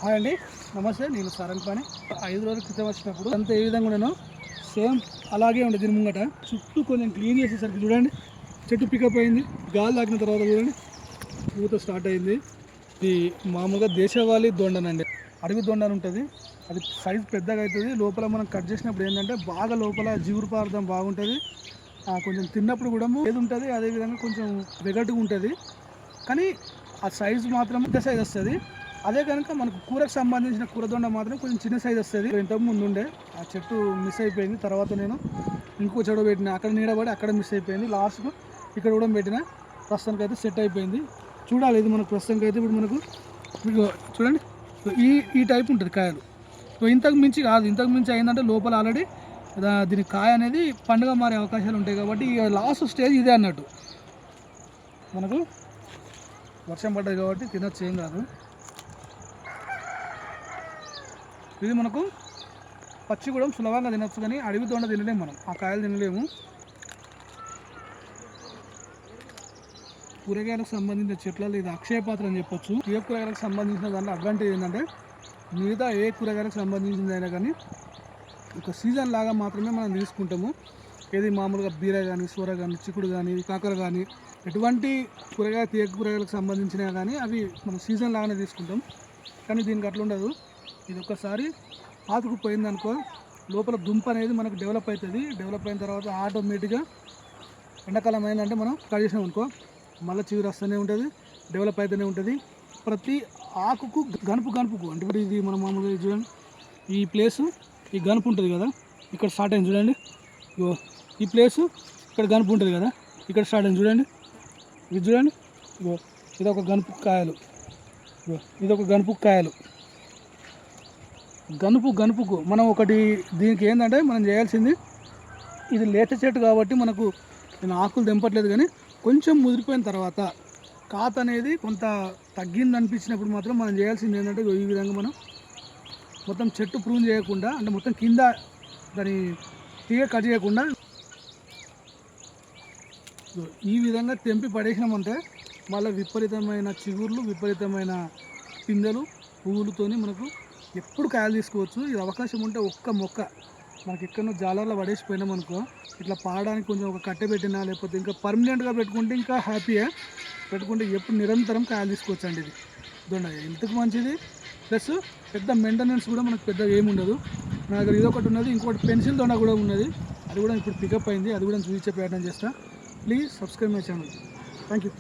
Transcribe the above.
Hi అండి, నమస్తే. నేను సారంగ్ పాని. 5 రోజుల క్రితం వచ్చినప్పుడు అంత ఏ విధంగా ఉన్నానో సేమ్ అలాగే ఉండే. దీని ముంగట చుట్టూ కొంచెం క్లీన్ చేసేసరికి చూడండి, చెట్టు పికప్ అయింది. గాలి తాకిన తర్వాత చూడండి పూత స్టార్ట్ అయింది. ఇది మామూలుగా దేశవాళీ దొండనండి, అడవి దొండని ఉంటుంది. అది సైజ్ పెద్దగా అవుతుంది. లోపల మనం కట్ చేసినప్పుడు ఏంటంటే బాగా లోపల జీవురు పదార్థం బాగుంటుంది. కొంచెం తిన్నప్పుడు కూడా ఏది ఉంటుంది, అదేవిధంగా కొంచెం వెగటుగా ఉంటుంది. కానీ ఆ సైజు మాత్రం పెద్ద సైజ్ వస్తుంది. అదే కనుక మనకు కూరకు సంబంధించిన కూరదొండ మాత్రం కొంచెం చిన్న సైజ్ వస్తుంది. ఇంతకు ముందు ఉండే ఆ చెట్టు మిస్ అయిపోయింది. తర్వాత నేను ఇంకో చెడు పెట్టిన, అక్కడ నీడబడి అక్కడ మిస్ అయిపోయింది. లాస్ట్కు ఇక్కడ కూడా పెట్టిన, ప్రస్తుతానికి అయితే సెట్ అయిపోయింది. చూడాలి ఇది మనకు ప్రస్తుతానికి అయితే. ఇప్పుడు మనకు చూడండి ఈ టైప్ ఉంటుంది కాయలు. ఇంతకు మించి కాదు, ఇంతకు మించి అయిందంటే లోపల ఆల్రెడీ దీని కాయ అనేది పండుగ మారే అవకాశాలు ఉంటాయి. కాబట్టి లాస్ట్ స్టేజ్ ఇదే అన్నట్టు. మనకు వర్షం పడ్డది కాబట్టి తినొచ్చు, ఏం కాదు. ఇది మనకు పచ్చి కూడా సులభంగా తినచ్చు, కానీ అడవి దొండ తినలేము మనం. ఆ కాయలు తినలేము. కూరగాయలకు సంబంధించిన చెట్లలో ఇది అక్షయ పాత్ర అని చెప్పొచ్చు. ఏ కూరగాయలకు సంబంధించిన దాంట్లో అడ్వాంటేజ్ ఏంటంటే మిగతా ఏ కూరగాయలకు సంబంధించిందైనా కానీ ఒక సీజన్ లాగా మాత్రమే మనం తీసుకుంటాము. ఏది మామూలుగా బీర కానీ, సూర కానీ, చిక్కుడు కానీ, కాకర కానీ, ఎటువంటి కూరగాయ తీగ కూరగాయలకు సంబంధించినవి కానీ అవి మనం సీజన్ లాగానే తీసుకుంటాం. కానీ దీనికి అట్లా ఉండదు. ఇది ఒక్కసారి పాతుకు పోయిందనుకో లోపల దుంప అనేది మనకు డెవలప్ అవుతుంది. డెవలప్ అయిన తర్వాత ఆటోమేటిక్గా ఎండాకాలం అయిందంటే మనం కట్ చేసినాం అనుకో మళ్ళీ చిగురు వస్తూనే ఉంటుంది, డెవలప్ అవుతూనే ఉంటుంది. ప్రతి ఆకుకు గనుపుకు అంటే ఇది మనం మామూలుగా చూడండి, ఈ ప్లేసు ఈ గనుపు ఉంటుంది కదా, ఇక్కడ స్టార్ట్ అయింది చూడండి. ఈ ప్లేసు ఇక్కడ గనుపు ఉంటుంది కదా, ఇక్కడ స్టార్ట్ అయింది చూడండి. ఇది చూడండి, ఇదొక గనుపు కాయలు, ఇదొక గనుపు కాయలు. గనుపుకు మనం ఒకటి దీనికి ఏంటంటే మనం చేయాల్సింది, ఇది లేత చెట్టు కాబట్టి మనకు నేను ఆకులు తెంపట్లేదు, కానీ కొంచెం ముదిరిపోయిన తర్వాత కాత అనేది కొంత తగ్గింది అనిపించినప్పుడు మాత్రం మనం చేయాల్సింది ఏంటంటే ఈ విధంగా మనం మొత్తం చెట్టు ప్రూన్ చేయకుండా, అంటే మొత్తం కింద దాని తీగ కట్ చేయకుండా ఈ విధంగా తెంపి పడేసినామంటే మళ్ళీ విపరీతమైన చిగుర్లు, విపరీతమైన పిందెలు, పువ్వులతోని మనకు ఎప్పుడు కాయలు తీసుకోవచ్చు. ఇది అవకాశం ఉంటే ఒక్క మొక్క మనకి ఎక్కడో జాలర్లో పడేసిపోయినాం అనుకో, ఇట్లా పాడడానికి కొంచెం ఒక కట్టె పెట్టినా, లేకపోతే ఇంకా పర్మనెంట్గా పెట్టుకుంటే ఇంకా హ్యాపీగా పెట్టుకుంటే ఎప్పుడు నిరంతరం కాయలు తీసుకోవచ్చు అండి. ఇది దొండ హెల్త్కి మంచిది, ప్లస్ పెద్ద మెయింటెనెన్స్ కూడా మనకు పెద్ద ఏముండదు. నా దగ్గర ఇదొకటి ఉన్నది, ఇంకోటి పెన్సిల్ దొండ కూడా ఉన్నది. అది కూడా ఇప్పుడు పికప్ అయింది, అది కూడా చూపించే ప్రయత్నం చేస్తా. Please subscribe my channel. Thank you.